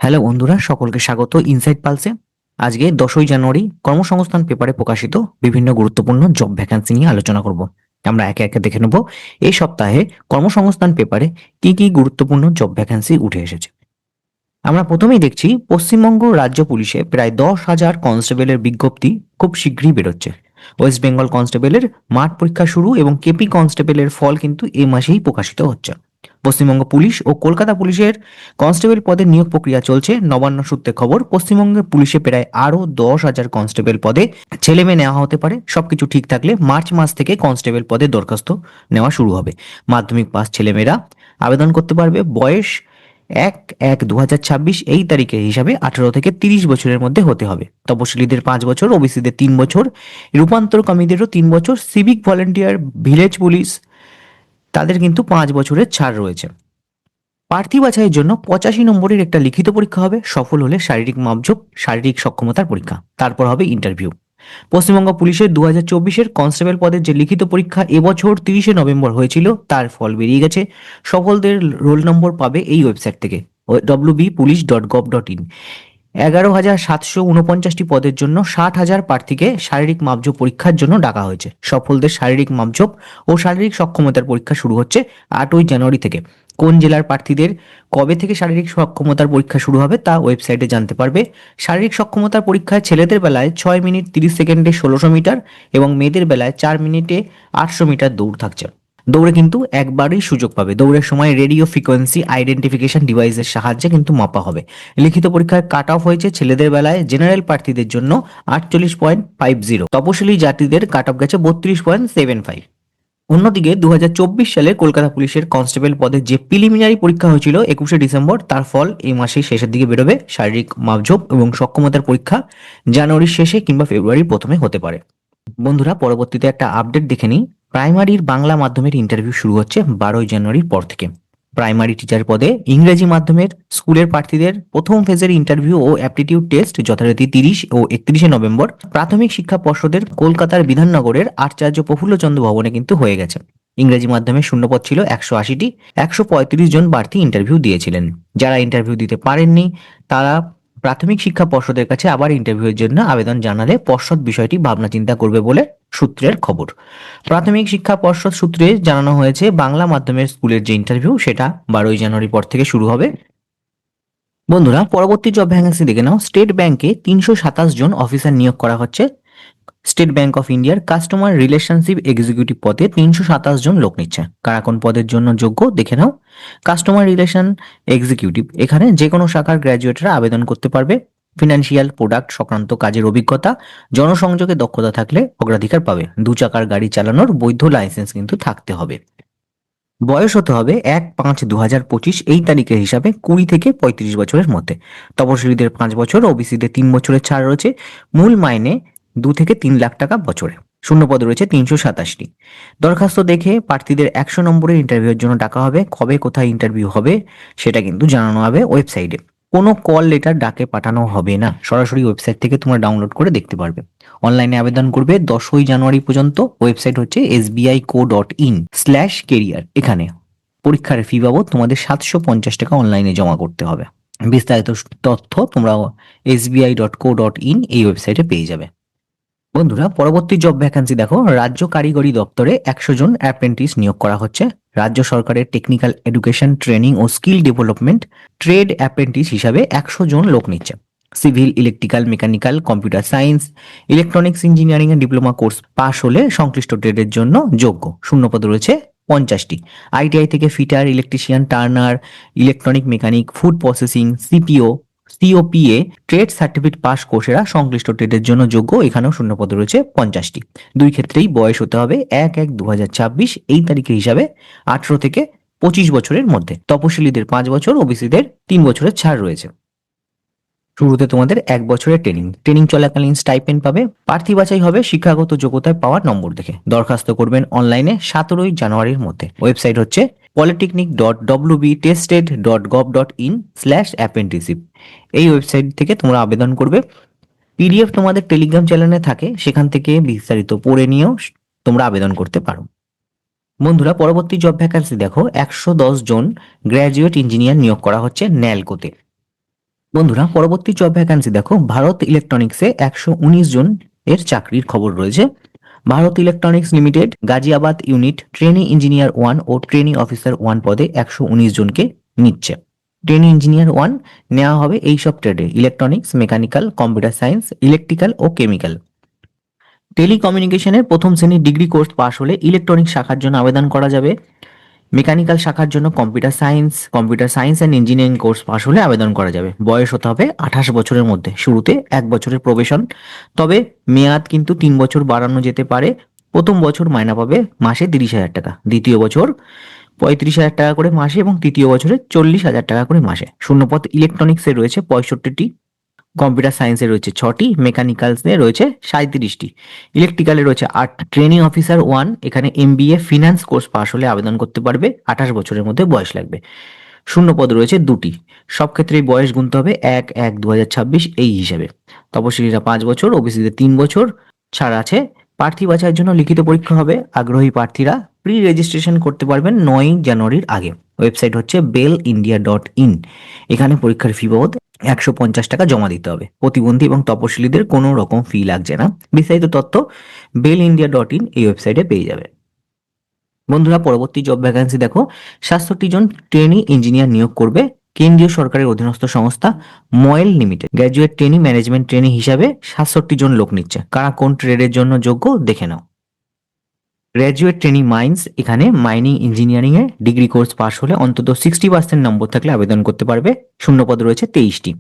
Hello বন্ধুরা, সকলকে স্বাগত ইনসাইট পালসে। আজকে 10ই জানুয়ারি কর্মসংস্থান পেপারে প্রকাশিত বিভিন্ন গুরুত্বপূর্ণ জব ভ্যাকান্সি নিয়ে আলোচনা করব। আমরা একে একে দেখে নেব এই সপ্তাহে কর্মসংস্থান পেপারে কি কি গুরুত্বপূর্ণ জব ভ্যাকান্সি উঠে এসেছে। আমরা প্রথমেই দেখছি পশ্চিমবঙ্গ রাজ্য পুলিশে প্রায় 10,000 কনস্টেবলের বিজ্ঞপ্তি খুব শীঘ্রই বেরোচ্ছে। ওয়েস্ট বেঙ্গল কনস্টেবলের মাঠ পরীক্ষা শুরু এবং কেপি কনস্টেবলের ফল কিন্তু এই মাসেই প্রকাশিত হচ্ছে। পশ্চিমবঙ্গ পুলিশ ও কলকাতা পুলিশের কনস্টেবল পদে নিয়োগ প্রক্রিয়া চলছে। নবান্ন সূত্রে খবর, পশ্চিমবঙ্গের পুলিশে প্রায় আরো 10,000 কনস্টেবল পদে ছেলে মেয়ে নেওয়া হতে পারে। সবকিছু ঠিক থাকলে মার্চ মাস থেকে কনস্টেবল পদে দরখাস্ত নেওয়া শুরু হবে। মাধ্যমিক পাস ছেলেমেয়েরা আবেদন করতে পারবে। বয়স 1/1/2026 এই তারিখের হিসাবে 18 থেকে 30 বছরের মধ্যে হতে হবে। তপশিলীদের 5 বছর, ওবিসিদের 3 বছর, রূপান্তর কর্মীদেরও 3 বছর, সিভিক ভলেন্টিয়ার, ভিলেজ পুলিশ তাদের কিন্তু 5 বছরের ছাড় রয়েছে। প্রার্থী বাছাইয়ের জন্য 85 নম্বরের একটা লিখিত পরীক্ষা হবে। সফল হলে শারীরিক মাপজোক, শারীরিক সক্ষমতার পরীক্ষা, তারপর হবে ইন্টারভিউ। পশ্চিমবঙ্গ পুলিশের 2024-এর কনস্টেবল পদের যে লিখিত পরীক্ষা এবছর 30শে নভেম্বর হয়েছিল তার ফল বেরিয়ে গেছে। সফলদের রোল নম্বর পাবে এই ওয়েবসাইট থেকে, wbpolice.gov.in। 11,749টি পদের জন্য 60,000 প্রার্থীকে শারীরিক মাপজোক পরীক্ষার জন্য ডাকা হয়েছে। সফলদের শারীরিক মাপজোক ও শারীরিক সক্ষমতার পরীক্ষা শুরু হচ্ছে 8ই জানুয়ারি থেকে। কোন জেলার প্রার্থীদের কবে থেকে শারীরিক সক্ষমতার পরীক্ষা শুরু হবে তা ওয়েবসাইটে জানতে পারবে। শারীরিক সক্ষমতার পরীক্ষায় ছেলেদের বেলায় 6 মিনিট 30 সেকেন্ডে 1600 মিটার এবং মেয়েদের বেলায় 4 মিনিটে 800 মিটার দৌড় থাকছে। দৌড়ে কিন্তু একবারই সুযোগ পাবে। দৌড়ের সময় রেডিও ফ্রিকোয়েন্সি আইডেন্টিফিকেশন ডিভাইসের সাহায্যে কিন্তু মাপা হবে। লিখিত পরীক্ষার কাট অফ হয়েছে ছেলেদের বেলায় জেনারেল প্রার্থীদের জন্য 48.50, তপশিলি জাতিদের কাট অফ গেছে 32.75। অন্যদিকে 2024 সালে কলকাতা পুলিশের কনস্টেবল পদে যে প্রিলিমিনারি পরীক্ষা হয়েছিল 21শে ডিসেম্বর, তার ফল এই মাসের শেষের দিকে বেরোবে। শারীরিক মাপজোক এবং সক্ষমতার পরীক্ষা জানুয়ারির শেষে কিংবা ফেব্রুয়ারির প্রথমে হতে পারে। বন্ধুরা, পরবর্তীতে একটা আপডেট দেখে নিই। প্রাইমারির বাংলা মাধ্যমের ইন্টারভিউ শুরু হচ্ছে 12ই জানুয়ারির পর থেকে। প্রাইমারি টিচার পদে ইংরেজি মাধ্যমের স্কুলের প্রার্থীদের প্রথম ফেজের ইন্টারভিউ ও অ্যাপটিটিউড টেস্ট যথারীতি 30 ও 31শে নভেম্বর প্রাথমিক শিক্ষা পর্ষদের কলকাতার বিধাননগরের আচার্য প্রফুল্লচন্দ্র ভবনে কিন্তু হয়ে গেছে। ইংরেজি মাধ্যমে শূন্যপদ ছিল 180টি। 135 জন প্রার্থী ইন্টারভিউ দিয়েছিলেন। যারা ইন্টারভিউ দিতে পারেননি তারা প্রাথমিক শিক্ষা পর্ষদের কাছে আবার ইন্টারভিউয়ের জন্য আবেদন জানালে পর্ষদ বিষয়টি ভাবনা চিন্তা করবে বলে সূত্রের খবর। প্রাথমিক শিক্ষা পর্ষদ সূত্রে জানানো হয়েছে বাংলা মাধ্যমের স্কুলের যে ইন্টারভিউ সেটা 12ই জানুয়ারি পর থেকে শুরু হবে। বন্ধুরা, পরবর্তী জব ভ্যাকেন্সি দেখে নাও। স্টেট ব্যাংকে 327 জন অফিসার নিয়োগ করা হচ্ছে। স্টেট ব্যাংক অফ ইন্ডিয়ার কাস্টমার রিলেশনশিপ এক্সিকিউটিভ পদে 327 জন লোক নিচ্ছে। কারা কোন পদের জন্য যোগ্য দেখে নাও। কাস্টমার রিলেশন এক্সিকিউটিভ, এখানে যে কোনো শাখার গ্র্যাজুয়েটরা আবেদন করতে পারবে। ফিনান্সিয়াল প্রোডাক্ট সংক্রান্ত কাজের অভিজ্ঞতা, জনসংযোগে দক্ষতা থাকলে অগ্রাধিকার পাবে। 2 চাকার গাড়ি চালানোর বৈধ লাইসেন্স কিন্তু থাকতে হবে। বয়স হতে হবে 1/5/2025 এই তারিখের হিসাবে 20 থেকে 35 বছরের মধ্যে। তপশিলীদের 5 বছর, ওবিসিদের 3 বছরের ছাড় রয়েছে। মূল মাইনে 2 থেকে 3 লাখ টাকা বছরে। শূন্যপদ রয়েছে 327টি। দরখাস্ত দেখে প্রার্থীদের 100 নম্বরের ইন্টারভিউর জন্য ডাকা হবে। কবে কোথায় ইন্টারভিউ হবে সেটা কিন্তু জানানো হবে ওয়েবসাইটে। কোনো কল লেটার ডাকে পাঠানো হবে না, সরাসরি ওয়েবসাইট থেকে তোমরা ডাউনলোড করে দেখতে পারবে। অনলাইনে আবেদন করবে 10ই জানুয়ারি পর্যন্ত। ওয়েবসাইট হচ্ছে sbico.in/career। এখানে পরীক্ষার ফি বাবদ তোমাদের 750 টাকা অনলাইনে জমা করতে হবে। বিস্তারিত তথ্য তোমরা sbi.co.in এই ওয়েবসাইটে পেয়ে যাবে। বন্ধুরা, পরবর্তী জব ভ্যাকান্সি দেখো। রাজ্য কারিগরি দপ্তরে 100 জন অ্যাপ্রেন্টিস নিয়োগ করা হচ্ছে। রাজ্য সরকারের টেকনিক্যাল এডুকেশন ট্রেনিং ও স্কিল ডেভেলপমেন্ট ট্রেড অ্যাপ্রেন্টিস হিসাবে 100 জন লোক নিচ্ছে। Civil, electrical, mechanical, computer science, electronics engineering এর ডিপ্লোমা কোর্স পাশ হলে সংশ্লিষ্ট ট্রেডের জন্য যোগ্য। শূন্যপদ রয়েছে 50টি। আইটিআই থেকে fitter, electrician, turner, electronic mechanic, food processing, COPA trade certificate pass কোর্সেরা সংশ্লিষ্ট ট্রেডের জন্য যোগ্য। এখানেও শূন্যপদ রয়েছে 50টি। দুই ক্ষেত্রেই বয়স হতে হবে 1/1/2026 এই তারিখের হিসাবে 18 থেকে 25 বছরের মধ্যে। তপশিলীদের 5 বছর, ওবিসিদের 3 বছরের ছাড় রয়েছে। শুরুতে তোমাদের 1 বছরের ট্রেনিং চলাকালীন স্টাইপেন্ড পাবে। প্রার্থী বাছাই হবে শিক্ষাগত যোগ্যতায় পাওয়ার নম্বর দেখে। দরখাস্ত করবেন অনলাইনে 17ই জানুয়ারির মধ্যে। ওয়েবসাইট হচ্ছে polytechnic.wbtested.gov.in/apprenticeship। এই ওয়েবসাইট থেকে তোমরা আবেদন করবে। পিডিএফ তোমাদের টেলিগ্রাম চ্যানেলে থাকে, সেখান থেকে বিস্তারিত পড়ে নিয়েও তোমরা আবেদন করতে পারো। বন্ধুরা, পরবর্তী জব ভ্যাকান্সি দেখো। 110 জন গ্র্যাজুয়েট ইঞ্জিনিয়ার নিয়োগ করা হচ্ছে ন্যালকোতে। বন্ধুরা পরবর্তী জব ভ্যাকান্সি দেখো, ভারত ইলেকট্রনিক্সে 119 জন এর চাকরির খবর রয়েছে। Bharat electronics limited Ghaziabad unit trainee engineer 1 ও ট্রেনি অফিসার 1 পদে 119 জনকে নিচ্ছে। ট্রেনি ইঞ্জিনিয়ার 1 নেওয়া হবে এইসব ট্রেডে: electronics, mechanical, computer science, electrical ও কেমিক্যাল। টেলিকমিউনিকেশনের প্রথম শ্রেণীর ডিগ্রি কোর্স পাশ হলে ইলেকট্রনিক্স শাখার জন্য আবেদন করা যাবে। মেকানিক্যাল শাখার জন্য computer science and engineering course pass হলে আবেদন করা যাবে। বয়স হতে হবে 28 বছরের মধ্যে। শুরুতে 1 বছরের প্রবেশন, তবে মেয়াদ কিন্তু 3 বছর বাড়ানো যেতে পারে। প্রথম বছর মাইনা পাবে মাসে 30,000 টাকা, দ্বিতীয় বছর 35,000 টাকা করে মাসে এবং তৃতীয় বছরে 40,000 টাকা করে মাসে। শূন্যপদ ইলেকট্রনিক্সে রয়েছে 65টি, কম্পিউটার সায়েন্সে রয়েছে 6টি, মেকানিক্যালসে রয়েছে 37টি, ইলেকট্রিক্যালে রয়েছে 8। ট্রেনিং অফিসার 1 এখানে এমবিএ ফিনান্স কোর্স পাশ হলে আবেদন করতে পারবে। 28 বছরের মধ্যে বয়স লাগবে। শূন্যপদ রয়েছে 2টি। সব ক্ষেত্রেই বয়স গুনতে হবে 1/1/2026 এই হিসাবে। তপশিলীরা 5 বছর, ওবিসিদের 3 বছর ছাড় আছে। প্রার্থী বাছাইয়ের জন্য লিখিত পরীক্ষা হবে। আগ্রহী প্রার্থীরা প্রি রেজিস্ট্রেশন করতে পারবেন 9 জানুয়ারির আগে। ওয়েবসাইট হচ্ছে bellindia.in। এখানে পরীক্ষার ফি বাবদ 150 টাকা জমা দিতে হবে। প্রতিবন্ধী এবং তপশিলীদের কোনো রকম ফি লাগছে না। বিস্তারিত তথ্য bellindia.in এই ওয়েবসাইটে পেয়ে যাবে। বন্ধুরা পরবর্তী জব ভ্যাকান্সি দেখো, 67 জন ট্রেনি ইঞ্জিনিয়ার নিয়োগ করবে কেন্দ্রীয় সরকারের অধীনস্থ সংস্থা MOIL limited. Graduate trainee management trainee হিসাবে 67 জন লোক নিচ্ছে। কারা কোন ট্রেডের জন্য যোগ্য দেখে নাও। গ্র্যাজুয়েট ট্রেনি মাইন্স, এখানে মাইনিং ইঞ্জিনিয়ারিং এ ডিগ্রি কোর্স পাশ হলে অন্তত 60% নম্বর থাকলে আবেদন করতে পারবে। শূন্যপদ রয়েছে 23টি।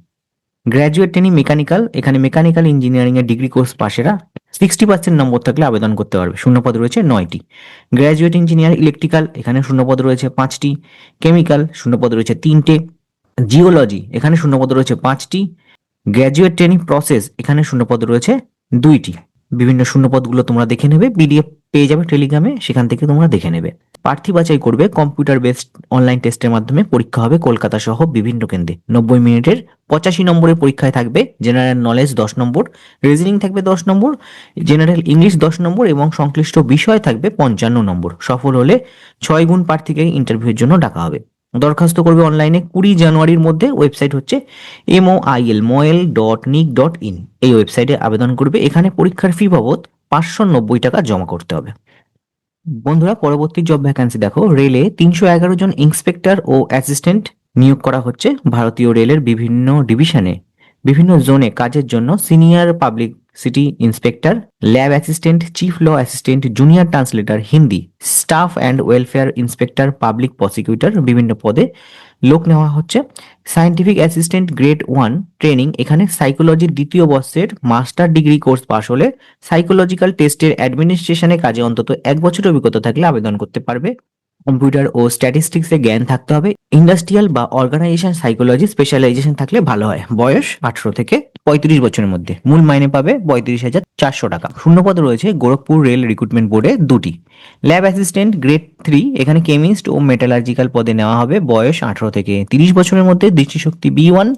গ্র্যাজুয়েট ট্রেনি মেকানিক্যাল, এখানে মেকানিক্যাল ইঞ্জিনিয়ারিং এর ডিগ্রি কোর্স পাশেরা 60% নম্বর থাকলে আবেদন করতে পারবে। শূন্যপদ রয়েছে 9টি। গ্র্যাজুয়েট ইঞ্জিনিয়ার ইলেকট্রিক্যাল, এখানে শূন্যপদ রয়েছে 5টি। কেমিক্যাল, শূন্যপদ রয়েছে 3টে। জিওলজি, এখানে শূন্যপদ রয়েছে 5টি। গ্র্যাজুয়েট ট্রেনিং প্রসেস, এখানে শূন্যপদ রয়েছে 2টি। বিভিন্ন শূন্যপদগুলো তোমরা দেখে নেবে, পিডিএফ পেয়ে যাবে টেলিগ্রামে, সেখান থেকে তোমরা দেখে নেবে। প্রার্থী বাছাই করবে কম্পিউটার বেসড অনলাইন টেস্টের মাধ্যমে। পরীক্ষা হবে কলকাতা সহ বিভিন্ন কেন্দ্রে। 90 মিনিটের 85 নম্বরের পরীক্ষায় থাকবে জেনারেল নলেজ 10 নম্বর, রিজনিং থাকবে 10 নম্বর, জেনারেল ইংলিশ 10 নম্বর এবং সংশ্লিষ্ট বিষয় থাকবে 55 নম্বর। সফল হলে 6 গুণ প্রার্থীকে ইন্টারভিউর জন্য ডাকা হবে। দরখাস্ত করবে অনলাইনে 20 জানুয়ারির মধ্যে। ওয়েবসাইট হচ্ছে moil.nic.in। এই ওয়েবসাইটে আবেদন করবে। এখানে পরীক্ষার ফি বাবদ 590 টাকা জমা করতে হবে। বন্ধুরা পরবর্তী জব ভ্যাকান্সি দেখো, রেলে 311 জন ইন্সপেক্টর ও অ্যাসিস্ট্যান্ট নিয়োগ করা হচ্ছে। ভারতীয় রেলের বিভিন্ন ডিভিশনে বিভিন্ন জোনে কাজের জন্য senior public city inspector, lab assistant, chief law assistant, junior translator Hindi, staff and welfare inspector, public prosecutor বিভিন্ন পদে লোক নেওয়া হচ্ছে। সায়েন্টিফিক অ্যাসিস্ট্যান্ট গ্রেড 1 ট্রেনিং, এখানে সাইকোলজির 2য় বর্ষের মাস্টার ডিগ্রি কোর্স পাশ হলে সাইকোলজিক্যাল টেস্টের অ্যাডমিনিস্ট্রেশনে কাজে অন্তত 1 বছরের অভিজ্ঞতা থাকলে আবেদন করতে পারবে। কম্পিউটার ও স্ট্যাটিস্টিক্সে জ্ঞান থাকতে হবে। ইন্ডাস্ট্রিয়াল বা অর্গানাইজেশন সাইকোলজি স্পেশালাইজেশন থাকলে ভালো হয়। বয়স 18 থেকে 35 বছরের মধ্যে। মূল মাইনে পাবে 35,400 টাকা। শূন্যপদ রয়েছে গোরখপুর রেল রিক্রুটমেন্ট বোর্ডে 2টি। ল্যাব অ্যাসিস্ট্যান্ট গ্রেড 3, এখানে কেমিস্ট ও মেটালার্জিক্যাল পদে নেওয়া হবে। বয়স 18 থেকে 30 বছরের মধ্যে। দৃষ্টিশক্তি B1,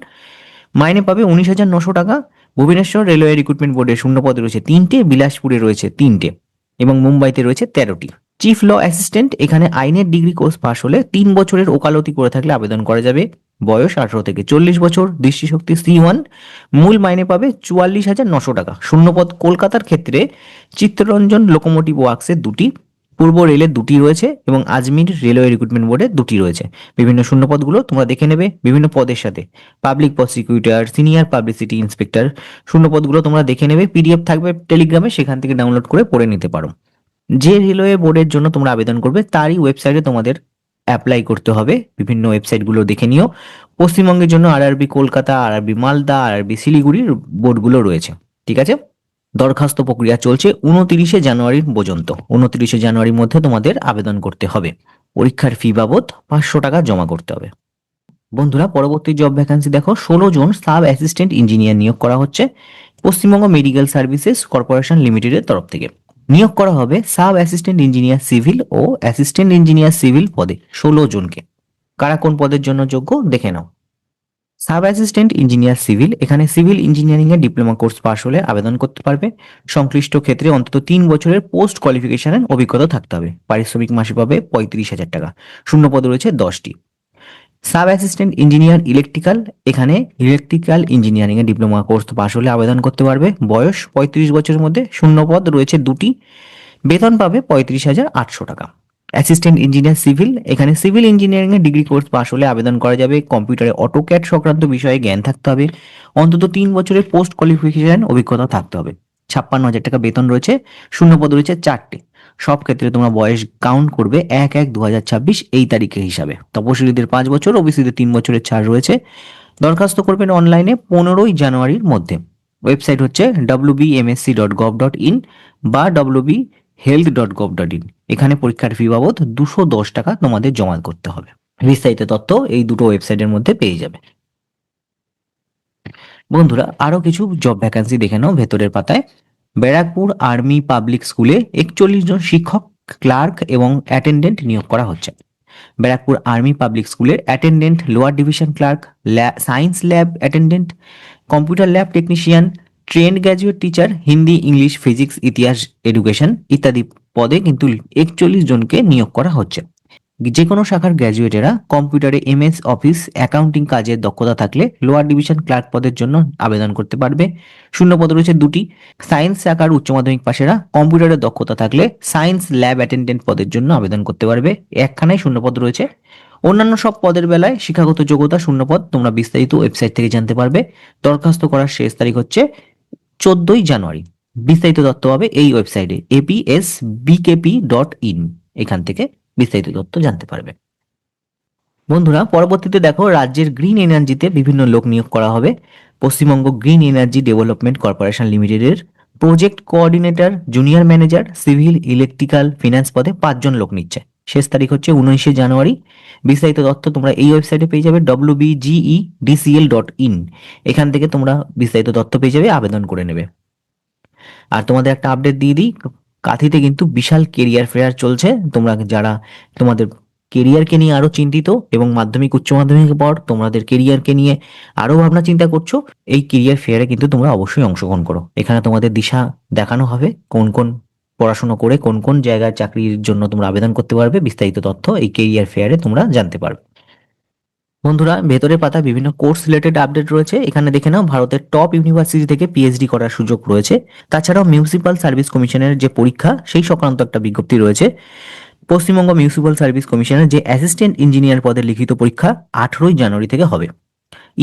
মাইনে পাবে 19,900 টাকা। ভুবনেশ্বর রেলওয়ে রিক্রুটমেন্ট বোর্ডে শূন্যপদ রয়েছে 3টে, বিলাসপুরে রয়েছে 3টে এবং মুম্বাইতে রয়েছে 13টি। চিফ ল অ্যাসিস্ট্যান্ট, এখানে আইনের ডিগ্রি কোর্স পাশ হলে 3 বছরের ওকালতি করে থাকলে আবেদন করা যাবে। বয়স 18 থেকে 40 বছর। দৃষ্টিশক্তি C1, মূল মাইনে পাবে 44,900 টাকা। শূন্যপদ কলকাতার ক্ষেত্রে চিত্তরঞ্জন লোকোমোটিভ ওয়ার্কসের 2টি, পূর্ব রেলের 2টি রয়েছে এবং আজমির রেলওয়ে রিক্রুটমেন্ট বোর্ডে 2টি রয়েছে। বিভিন্ন শূন্যপদগুলো তোমরা দেখে নেবে বিভিন্ন পদের সাথে। Public prosecutor, senior publicity inspector শূন্যপদগুলো তোমরা দেখে নেবে, পিডিএফ থাকবে টেলিগ্রামে, সেখান থেকে ডাউনলোড করে পড়ে নিতে পারো। যে রেলওয়ে বোর্ডের জন্য তোমরা আবেদন করবে তারই ওয়েবসাইটে তোমাদের অ্যাপ্লাই করতে হবে। বিভিন্ন ওয়েবসাইটগুলো দেখে নিও। পশ্চিমবঙ্গের জন্য RRB Kolkata, RRB Malda, RRB শিলিগুড়ির বোর্ডগুলো রয়েছে। ঠিক আছে, দরখাস্ত প্রক্রিয়া চলছে 29 জানুয়ারি পর্যন্ত। 29 জানুয়ারির মধ্যে তোমাদের আবেদন করতে হবে। পরীক্ষার ফি বাবদ 500 টাকা জমা করতে হবে। বন্ধুরা পরবর্তী জব ভ্যাকান্সি দেখো, 16 জন সাব অ্যাসিস্ট্যান্ট ইঞ্জিনিয়ার নিয়োগ করা হচ্ছে পশ্চিমবঙ্গ মেডিকেল সার্ভিসেস কর্পোরেশন লিমিটেডের তরফ থেকে। নিয়োগ করা হবে সাব অ্যাসিস্ট্যান্ট ইঞ্জিনিয়ার সিভিল ও অ্যাসিস্ট্যান্ট ইঞ্জিনিয়ার সিভিল পদে 16 জনকে। কারা কোন পদের জন্য যোগ্য দেখে নাও। সাব অ্যাসিস্ট্যান্ট ইঞ্জিনিয়ার সিভিল, এখানে সিভিল ইঞ্জিনিয়ারিং এর ডিপ্লোমা কোর্স পাশ হলে আবেদন করতে পারবে। সংশ্লিষ্ট ক্ষেত্রে অন্তত 3 বছরের পোস্ট কোয়ালিফিকেশনের অভিজ্ঞতা থাকতে হবে। পারিশ্রমিক মাসে পাবে 35,000 টাকা। শূন্যপদ রয়েছে 10টি। সাব অ্যাসিস্ট্যান্ট ইঞ্জিনিয়ার ইলেকট্রিক্যাল, এখানে ইলেকট্রিক্যাল ইঞ্জিনিয়ারিং এ ডিপ্লোমা কোর্স পাশ হলে আবেদন করতে পারবে। বয়স 35 বছরের মধ্যে, শূন্য পদ রয়েছে 2টি, বেতন পাবে 35,800 টাকা। অ্যাসিস্ট্যান্ট ইঞ্জিনিয়ার সিভিল, এখানে সিভিল ইঞ্জিনিয়ারিং এর ডিগ্রি কোর্স পাশ হলে আবেদন করা যাবে। কম্পিউটারে অটোক্যাড সংক্রান্ত বিষয়ে জ্ঞান থাকতে হবে, অন্তত 3 বছরের পোস্ট কোয়ালিফিকেশন অভিজ্ঞতা থাকতে হবে। 56,000 টাকা বেতন রয়েছে, শূন্য পদ রয়েছে 4টি। সব ক্ষেত্রে তোমরা বয়স কাউন্ট করবে 1/1/2026 এই তারিখের হিসাবে। তপশিলীদের 5 বছর, ওবিসিদের 3 বছরের ছাড় রয়েছে। দরখাস্ত করবেন অনলাইনে 15ই জানুয়ারির মধ্যে। ওয়েবসাইট হচ্ছে wbmsc.gov.in বা wbhealth.gov.in। এখানে পরীক্ষার ফি বাবদ 210 টাকা তোমাদের জমা করতে হবে। বিস্তারিত তথ্য এই দুটো ওয়েবসাইটের মধ্যে পেয়ে যাবে। বন্ধুরা, আরো কিছু জব ভ্যাকান্সি দেখে নাও ভেতরের পাতায়। ব্যারাকপুর আর্মি পাবলিক স্কুলে 41 জন শিক্ষক, ক্লার্ক এবং অ্যাটেন্ডেন্ট নিয়োগ করা হচ্ছে। ব্যারাকপুর আর্মি পাবলিক স্কুলের attendant, lower division clerk, science lab attendant, computer lab technician, trained graduate teacher, Hindi, English, physics, ইতিহাস, এডুকেশন ইত্যাদি পদে কিন্তু 41 জনকে নিয়োগ করা হচ্ছে। যে কোনো শাখার গ্র্যাজুয়েটেরা কম্পিউটারে এমএস অফিস অ্যাকাউন্টিং কাজের দক্ষতা থাকলে লোয়ার ডিভিশন ক্লার্ক পদের জন্য আবেদন করতে পারবে। শূন্য পদ রয়েছে 2টি। সায়েন্স শাখার উচ্চ মাধ্যমিক পাশেরা কম্পিউটারের দক্ষতা থাকলে সায়েন্স ল্যাব অ্যাটেন্ডেন্ট পদের জন্য আবেদন করতে পারবে। একখানায় শূন্য পদ রয়েছে। অন্যান্য সব পদের বেলায় শিক্ষাগত যোগ্যতা শূন্য পদ, তোমরা বিস্তারিত ওয়েবসাইট থেকে জানতে পারবে। দরখাস্ত করার শেষ তারিখ হচ্ছে 14ই জানুয়ারি। বিস্তারিত তথ্য পাবে এই ওয়েবসাইটে apsbkp.in, এখান থেকে বিস্তারিত তথ্য জানতে পারবে। বন্ধুরা, পরবর্তীতে দেখো রাজ্যের গ্রিন এনার্জিতে বিভিন্ন লোক নিয়োগ করা হবে। Paschimbanga green energy development corporation লিমিটেডের project coordinator, junior manager, civil, electrical, finance পদে 5 জন লোক নিচ্ছে। শেষ তারিখ হচ্ছে 19শে জানুয়ারি। বিস্তারিত তথ্য তোমরা এই ওয়েবসাইটে পেয়ে যাবে wbgedcl.in। এখান থেকে তোমরা বিস্তারিত তথ্য পেয়ে যাবে, আবেদন করে নেবে। আর তোমাদের একটা আপডেট দিয়ে দিই, কাঁথিতে কিন্তু বিশাল কেরিয়ার ফেয়ার চলছে। তোমরা যারা তোমাদের কেরিয়ারকে নিয়ে আরো চিন্তিত এবং মাধ্যমিক উচ্চ মাধ্যমিকের পর তোমাদের কেরিয়ারকে নিয়ে আরো ভাবনা চিন্তা করছো, এই কেরিয়ার ফেয়ারে কিন্তু তোমরা অবশ্যই অংশগ্রহণ করো। এখানে তোমাদের দিশা দেখানো হবে কোন কোন পড়াশোনা করে কোন কোন জায়গায় চাকরির জন্য তোমরা আবেদন করতে পারবে। বিস্তারিত তথ্য এই কেরিয়ার ফেয়ারে তোমরা জানতে পারবে। বন্ধুরা, ভেতরের পাতায় বিভিন্ন কোর্স রিলেটেড আপডেট রয়েছে। এখানে দেখে নাও ভারতের টপ ইউনিভার্সিটি থেকে পিএইচডি করার সুযোগ রয়েছে। তাছাড়াও মিউনিসিপাল সার্ভিস কমিশনের যে পরীক্ষা সেই সংক্রান্ত একটা বিজ্ঞপ্তি রয়েছে। পশ্চিমবঙ্গ মিউনিসিপাল সার্ভিস কমিশনের যে অ্যাসিস্ট্যান্ট ইঞ্জিনিয়ার পদের লিখিত পরীক্ষা 18ই জানুয়ারি থেকে হবে।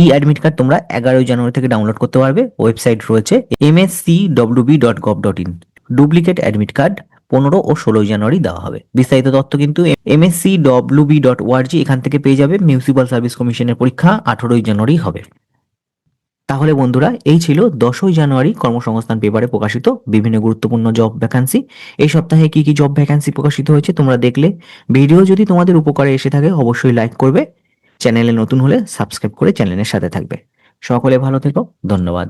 ই অ্যাডমিট কার্ড তোমরা 11ই জানুয়ারি থেকে ডাউনলোড করতে পারবে। ওয়েবসাইট রয়েছে mscwb.gov.in। ডুপ্লিকেট অ্যাডমিট কার্ড 15 ও 16ই জানুয়ারি দেওয়া হবে। বিস্তারিত তথ্য কিন্তু mscwb.org এখান থেকে পেয়ে যাবে। মিউনিসিপাল সার্ভিস কমিশনের পরীক্ষা 18ই জানুয়ারি হবে। তাহলে বন্ধুরা, এই ছিল 10ই জানুয়ারি কর্মসংস্থান পেপারে প্রকাশিত বিভিন্ন গুরুত্বপূর্ণ জব ভ্যাকান্সি। এই সপ্তাহে কি কি জব ভ্যাকান্সি প্রকাশিত হয়েছে তোমরা দেখলে। ভিডিও যদি তোমাদের উপকারে এসে থাকে অবশ্যই লাইক করবে, চ্যানেলে নতুন হলে সাবস্ক্রাইব করে চ্যানেলের সাথে থাকবে। সকলে ভালো থেকো, ধন্যবাদ।